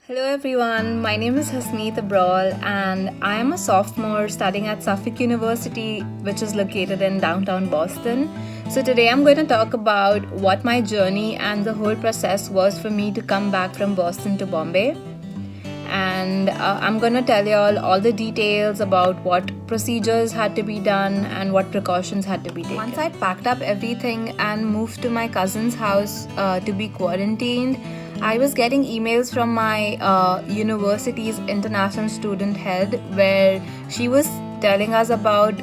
Hello everyone, my name is Hasmeet Abral and I am a sophomore studying at Suffolk University, which is located in downtown Boston. So today I'm going to talk about what my journey and the whole process was for me to come back from Boston to Bombay. And I'm going to tell you all the details about what procedures had to be done and what precautions had to be taken. Once I'd packed up everything and moved to my cousin's house to be quarantined, I was getting emails from my university's international student head where she was telling us about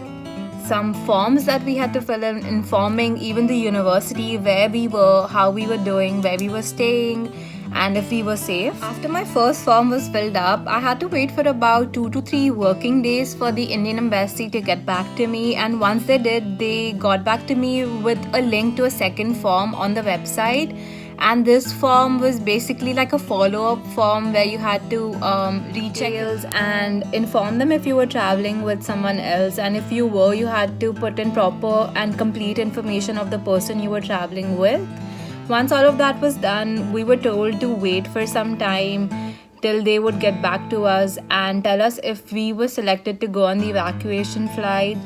some forms that we had to fill in, informing even the university where we were, how we were doing, where we were staying, and if we were safe. After my first form was filled up, I had to wait for about 2 to 3 working days for the Indian Embassy to get back to me, and once they did, they got back to me with a link to a second form on the website. And this form was basically like a follow-up form where you had to reach details and inform them if you were traveling with someone else, and if you were, you had to put in proper and complete information of the person you were traveling with. Once all of that was done, we were told to wait for some time till they would get back to us and tell us if we were selected to go on the evacuation flight.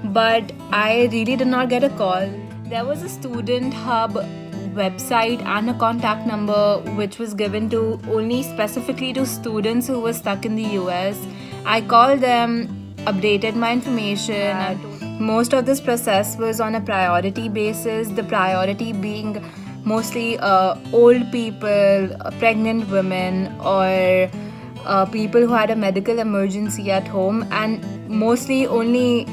But I really did not get a call. There was a student hub website and a contact number which was given to only specifically to students who were stuck in the US. I called them, updated my information. Most of this process was on a priority basis, the priority being mostly old people, pregnant women, or people who had a medical emergency at home, and mostly only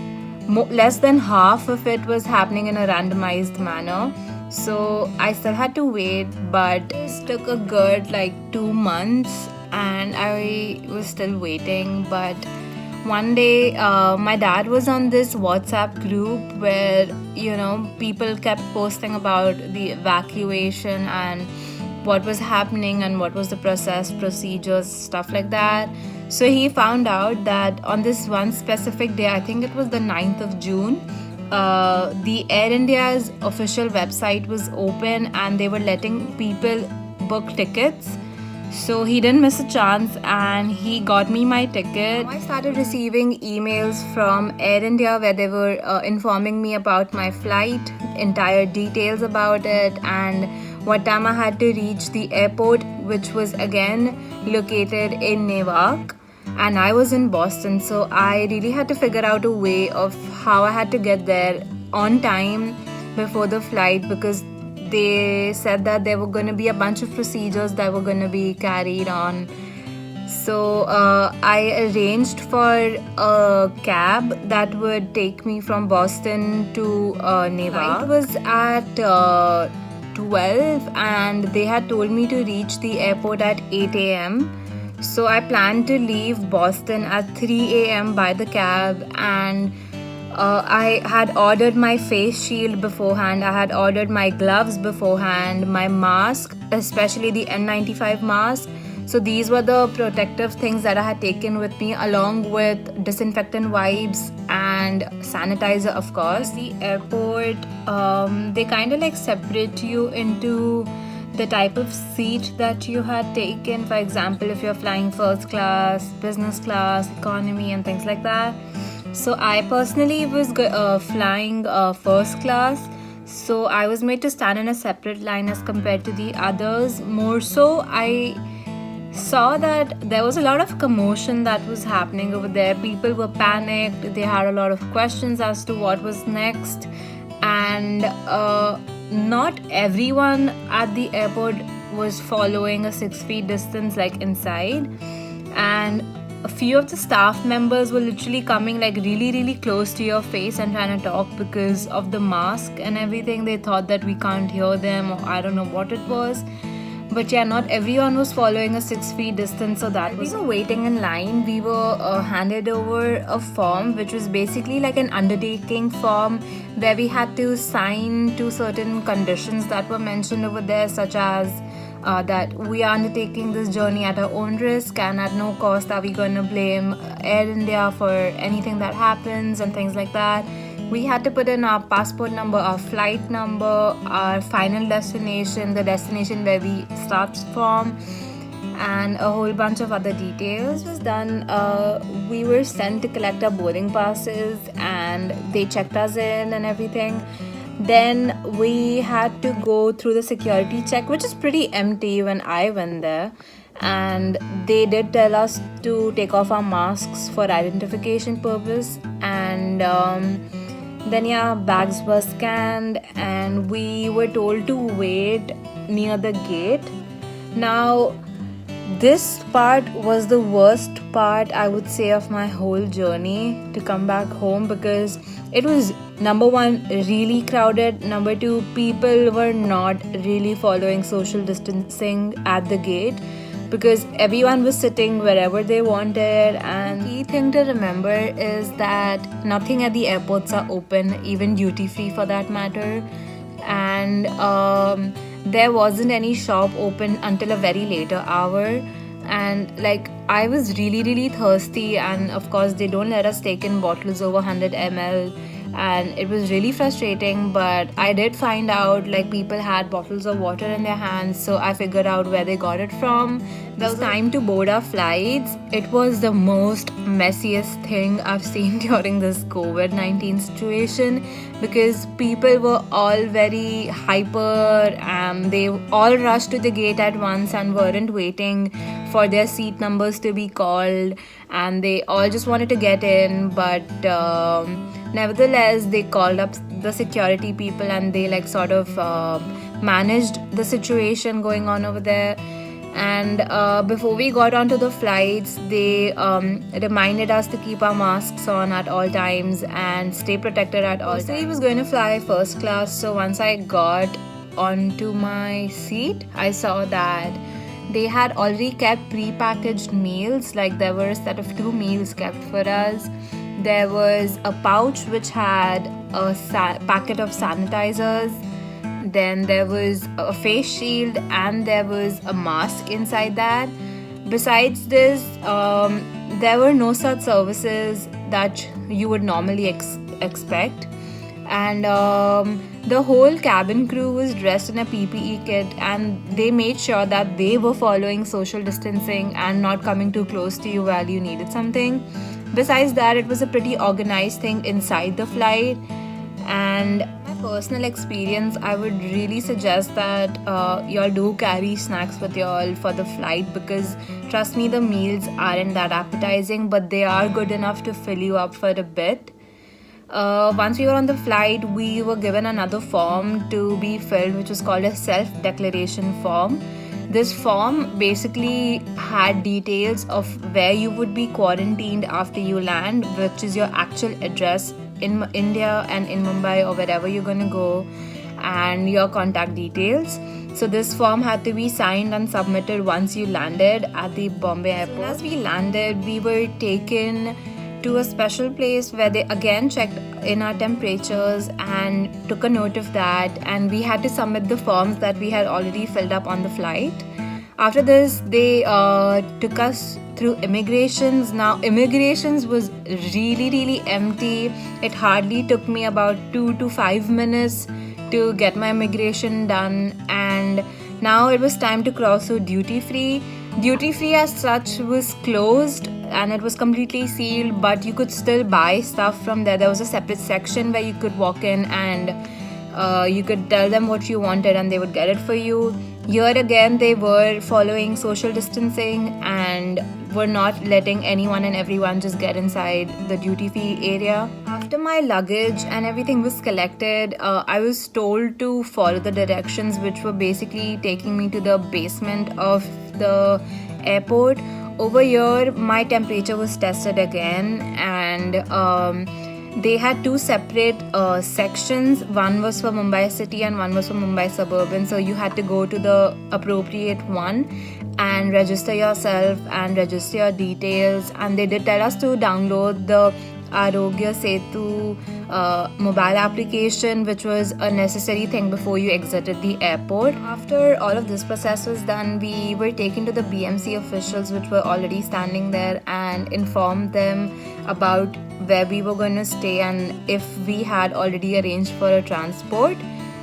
less than half of it was happening in a randomized manner. So I still had to wait, but it took a good 2 months and I was still waiting. But one day my dad was on this WhatsApp group where people kept posting about the evacuation and what was happening and what was the procedures, stuff like that. So he found out that on this one specific day, I think it was the 9th of June, the Air India's official website was open and they were letting people book tickets. So he didn't miss a chance and he got me my ticket. I started receiving emails from Air India where they were informing me about my flight, entire details about it, and what time I had to reach the airport, which was again located in Newark. And I was in Boston, so I really had to figure out a way of how I had to get there on time before the flight, because they said that there were going to be a bunch of procedures that were going to be carried on. So I arranged for a cab that would take me from Boston to Newark. It was at 12 and they had told me to reach the airport at 8 a.m. So I planned to leave Boston at 3 a.m. by the cab, and I had ordered my face shield beforehand, I had ordered my gloves beforehand, my mask, especially the N95 mask. So these were the protective things that I had taken with me, along with disinfectant wipes and sanitizer, of course. The airport, they kind of separate you into the type of seat that you had taken. For example, if you're flying first class, business class, economy, and things like that. So I personally was flying first class, so I was made to stand in a separate line as compared to the others. More so, I saw that there was a lot of commotion that was happening over there. People were panicked, they had a lot of questions as to what was next, and not everyone at the airport was following a 6 feet distance inside, and a few of the staff members were literally coming really close to your face and trying to talk because of the mask and everything. They thought that we can't hear them, or I don't know what it was. But yeah, not everyone was following a 6 feet distance, so that was. We were waiting in line. We were handed over a form which was basically like an undertaking form where we had to sign to certain conditions that were mentioned over there, such as that we are undertaking this journey at our own risk and at no cost are we going to blame Air India for anything that happens and things like that. We had to put in our passport number, our flight number, our final destination, the destination where we start from, and a whole bunch of other details was done. We were sent to collect our boarding passes, and they checked us in and everything. Then we had to go through the security check, which is pretty empty when I went there. And they did tell us to take off our masks for identification purpose. And then yeah, bags were scanned, and we were told to wait near the gate. Now, this part was the worst part, I would say, of my whole journey to come back home, because it was, number one, really crowded. Number two, people were not really following social distancing at the gate, because everyone was sitting wherever they wanted. And the key thing to remember is that nothing at the airports are open, even duty free for that matter. And there wasn't any shop open until a very later hour. And like, I was really thirsty, and of course they don't let us take in bottles over 100 ml, and it was really frustrating. But I did find out like people had bottles of water in their hands, so I figured out where they got it from. There was time to board our flights. It was the most messiest thing I've seen during this COVID-19 situation, because people were all very hyper, and they all rushed to the gate at once and weren't waiting for their seat numbers to be called, and they all just wanted to get in. But nevertheless, they called up the security people, and they like sort of managed the situation going on over there. And before we got onto the flights, they reminded us to keep our masks on at all times and stay protected at all times. So he was going to fly first class, so once I got onto my seat, I saw that they had already kept pre-packaged meals. Like, there were a set of 2 meals kept for us. There was a pouch which had a packet of sanitizers. Then there was a face shield, and there was a mask inside that. Besides this, there were no such services that you would normally expect. And the whole cabin crew was dressed in a PPE kit, and they made sure that they were following social distancing and not coming too close to you while you needed something. Besides that, it was a pretty organized thing inside the flight. And my personal experience, I would really suggest that y'all do carry snacks with y'all for the flight, because trust me, the meals aren't that appetizing, but they are good enough to fill you up for a bit. Once we were on the flight, we were given another form to be filled, which was called a self-declaration form. This form basically had details of where you would be quarantined after you land, which is your actual address in India and in Mumbai or wherever you're going to go, and your contact details. So this form had to be signed and submitted once you landed at the Bombay airport. So as we landed, we were taken to a special place where they again checked in our temperatures and took a note of that, and we had to submit the forms that we had already filled up on the flight. After this, they took us through immigrations. Now, immigrations was really empty. It hardly took me about 2 to 5 minutes to get my immigration done, and now it was time to cross through duty free. Duty free as such was closed, and it was completely sealed, but you could still buy stuff from there. There was a separate section where you could walk in, and you could tell them what you wanted, and they would get it for you. Here again, they were following social distancing and were not letting anyone and everyone just get inside the duty-free area. After my luggage and everything was collected, I was told to follow the directions, which were basically taking me to the basement of the airport. Over here, my temperature was tested again, and they had 2 separate sections. One was for Mumbai city and one was for Mumbai suburban. So you had to go to the appropriate one and register yourself and register your details. And they did tell us to download the Arogya Setu mobile application, which was a necessary thing before you exited the airport. After all of this process was done, we were taken to the BMC officials, which were already standing there, and informed them about where we were going to stay and if we had already arranged for a transport.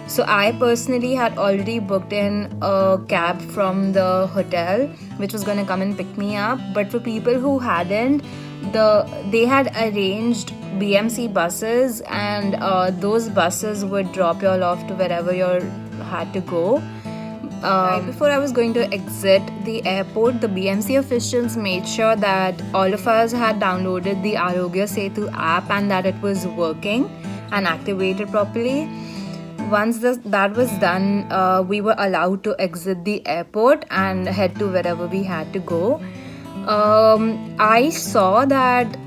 So I personally had already booked in a cab from the hotel, which was going to come and pick me up. But for people who hadn't, they had arranged BMC buses, and those buses would drop you all off to wherever you had to go. Right before I was going to exit the airport, the BMC officials made sure that all of us had downloaded the Arogya Setu app and that it was working and activated properly. Once that was done, we were allowed to exit the airport and head to wherever we had to go. I saw that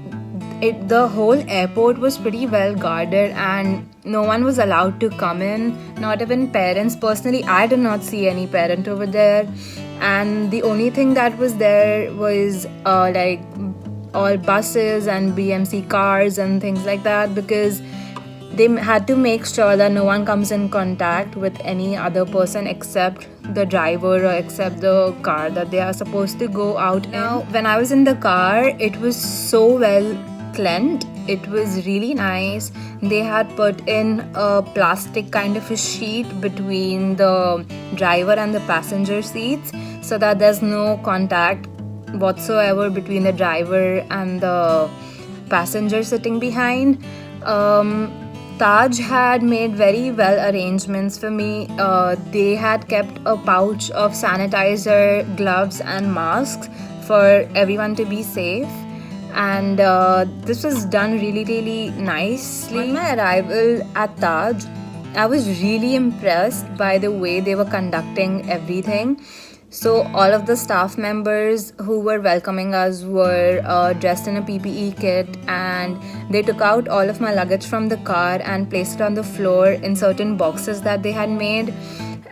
the whole airport was pretty well guarded and no one was allowed to come in, not even parents. Personally, I did not see any parent over there, and the only thing that was there was like all buses and BMC cars and things like that, because they had to make sure that no one comes in contact with any other person except the driver or except the car that they are supposed to go out in. Now, when I was in the car, it was so well cleaned. It was really nice. They had put in a plastic kind of a sheet between the driver and the passenger seats so that there's no contact whatsoever between the driver and the passenger sitting behind. Taj had made very well arrangements for me. They had kept a pouch of sanitizer, gloves and masks for everyone to be safe. And this was done really nicely. On my arrival at Taj, I was really impressed by the way they were conducting everything. So all of the staff members who were welcoming us were dressed in a PPE kit, and they took out all of my luggage from the car and placed it on the floor in certain boxes that they had made.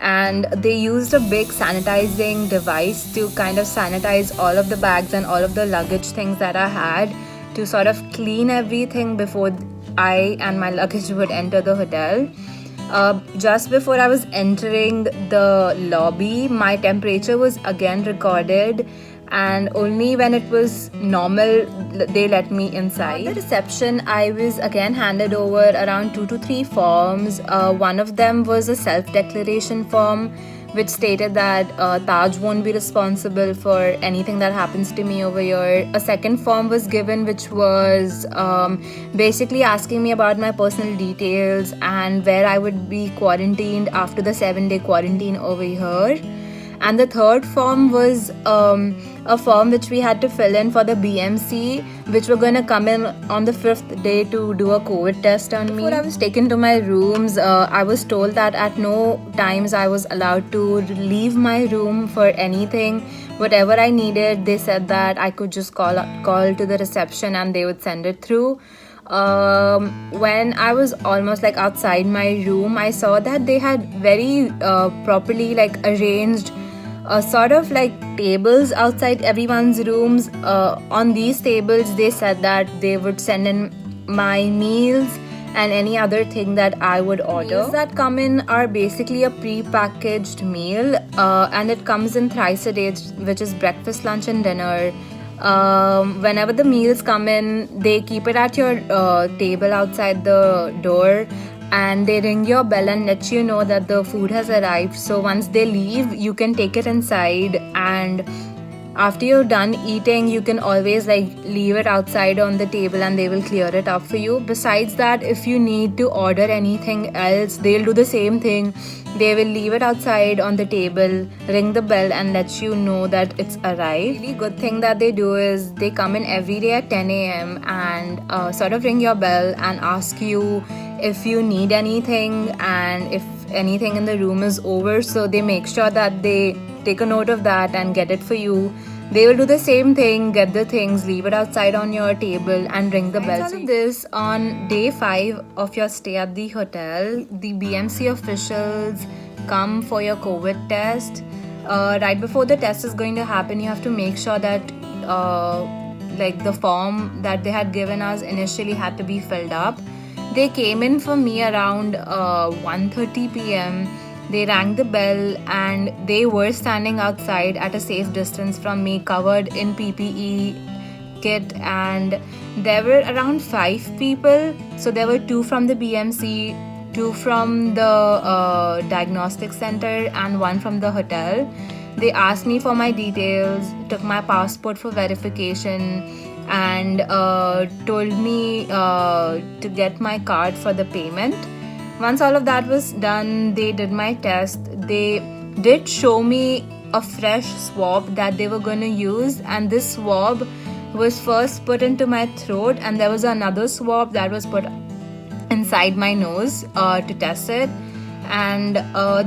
And they used a big sanitizing device to kind of sanitize all of the bags and all of the luggage things that I had, to sort of clean everything before I and my luggage would enter the hotel. Just before I was entering the lobby, my temperature was again recorded, and only when it was normal they let me inside. At the reception, I was again handed over around 2 to 3 forms. One of them was a self-declaration form which stated that Taj won't be responsible for anything that happens to me over here. A second form was given, which was basically asking me about my personal details and where I would be quarantined after the 7-day quarantine over here. And the third form was a form which we had to fill in for the BMC, which were going to come in on the 5th day to do a COVID test on me. Before I was taken to my rooms, I was told that at no times I was allowed to leave my room for anything. Whatever I needed, they said that I could just call to the reception and they would send it through. When I was almost like outside my room, I saw that they had very properly like arranged sort of like tables outside everyone's rooms. On these tables, they said that they would send in my meals and any other thing that I would order. Meals that come in are basically a pre-packaged meal, and it comes in thrice a day, which is breakfast, lunch and dinner. Whenever the meals come in, they keep it at your table outside the door, and they ring your bell and let you know that the food has arrived. So once they leave, you can take it inside, and after you're done eating, you can always like leave it outside on the table and they will clear it up for you. Besides that, if you need to order anything else, they'll do the same thing. They will leave it outside on the table, ring the bell and let you know that it's arrived. Really good thing that they do is they come in every day at 10 a.m. and sort of ring your bell and ask you if you need anything and if anything in the room is over. So they make sure that they take a note of that and get it for you. They will do the same thing, get the things, leave it outside on your table and ring the bell. All of this on day 5 of your stay at the hotel, the BMC officials come for your COVID test. Right before the test is going to happen, you have to make sure that like the form that they had given us initially had to be filled up. They came in for me around 1:30 p.m. They rang the bell and they were standing outside at a safe distance from me, covered in PPE kit, and there were around 5 people. So there were 2 from the BMC, two from the diagnostic center and one from the hotel. They asked me for my details, took my passport for verification, and told me to get my card for the payment. Once all of that was done, they did my test. They did show me a fresh swab that they were going to use, and this swab was first put into my throat, and there was another swab that was put inside my nose to test it. And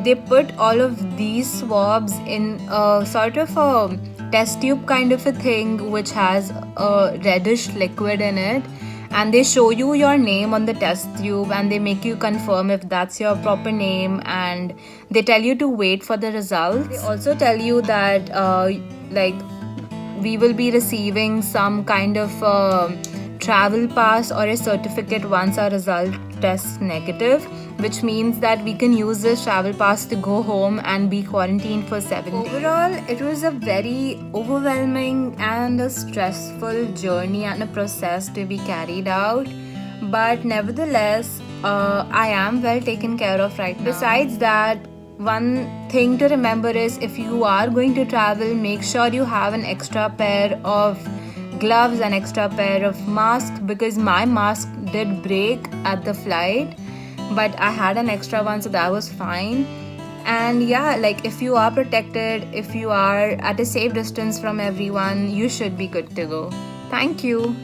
they put all of these swabs in a sort of a test tube kind of a thing which has a reddish liquid in it, and they show you your name on the test tube and they make you confirm if that's your proper name, and they tell you to wait for the results. They also tell you that like we will be receiving some kind of travel pass or a certificate once our result tests negative, which means that we can use this travel pass to go home and be quarantined for 7 days. Overall, it was a very overwhelming and a stressful journey and a process to be carried out, but nevertheless, I am well taken care of right now. Besides that, one thing to remember is if you are going to travel, make sure you have an extra pair of gloves, an extra pair of masks, because my mask did break at the flight, but I had an extra one, so that was fine. And yeah, like if you are protected, if you are at a safe distance from everyone, you should be good to go. Thank you.